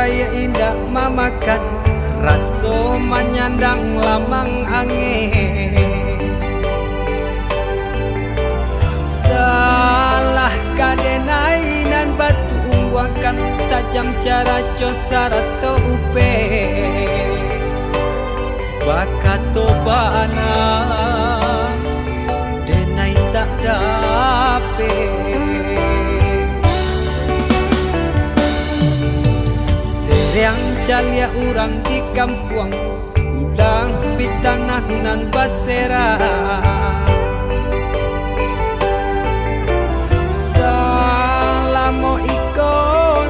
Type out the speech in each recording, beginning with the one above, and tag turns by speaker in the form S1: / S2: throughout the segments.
S1: budaya indah mamakan raso menyandang lamang angin. Salah kadenai nan batu umbuakan tajam cara cosarato upe bakato bana denai tak dape. Seriang calia urang di kampung ulang pitanah nan basera. Salamo iko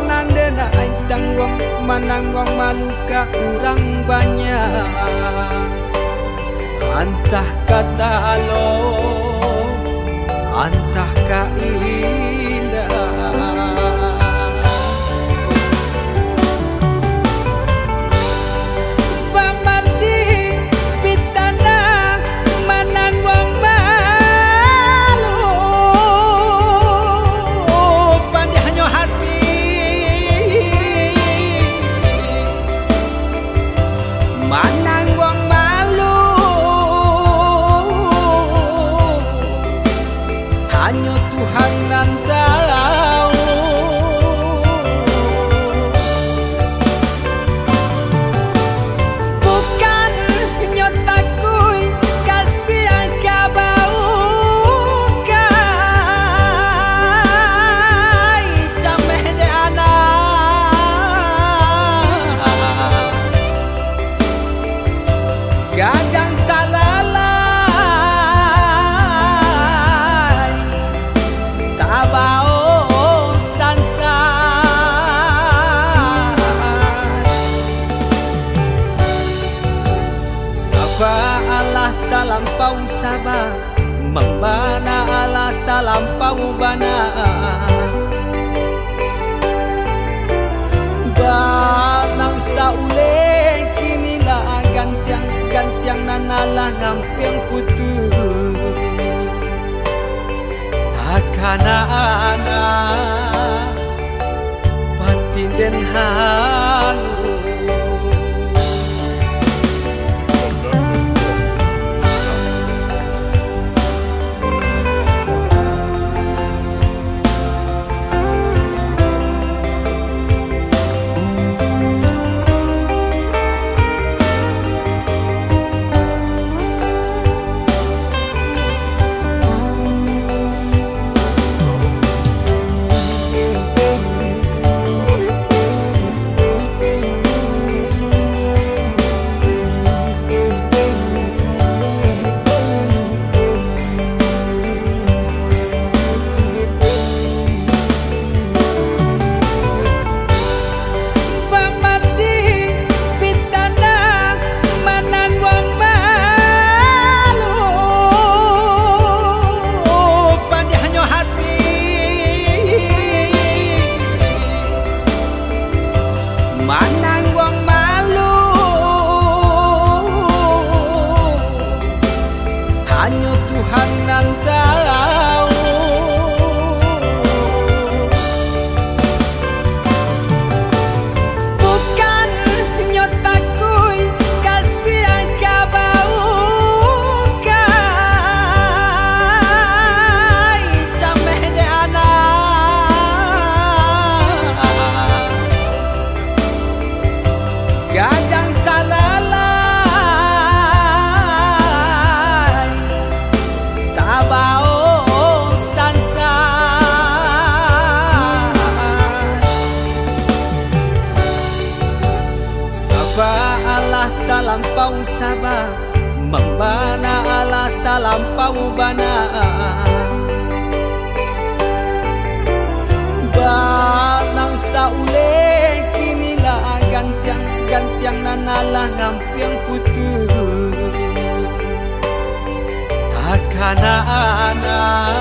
S1: nandena tanggung mananggong maluka urang banyak. Antah kata alo, antah ka indah. Pamadi pitana mananggong malu, pandai hanyo hati mananggong malu. Hanya Tuhan yang tahu. Bukan nyotakui kasih yang kau kai cameh de anak gadang talalai tabao sansa. Saba Allah talampau saba, membana Allah talampau bana. Banang saule kinilah gantiang nanalah ngamping putus. Takana anak batin den hangu. Mananggong malu, hanya Tuhan yang tahu. Bukan nyotakui kasih yang kau kai cameh de anak gadang talalai tabao sansa. Saba Allah talampau saba, membana Allah talampau bana. Banang saule kinilah gantiang nanalah ngamping putus. Takana anak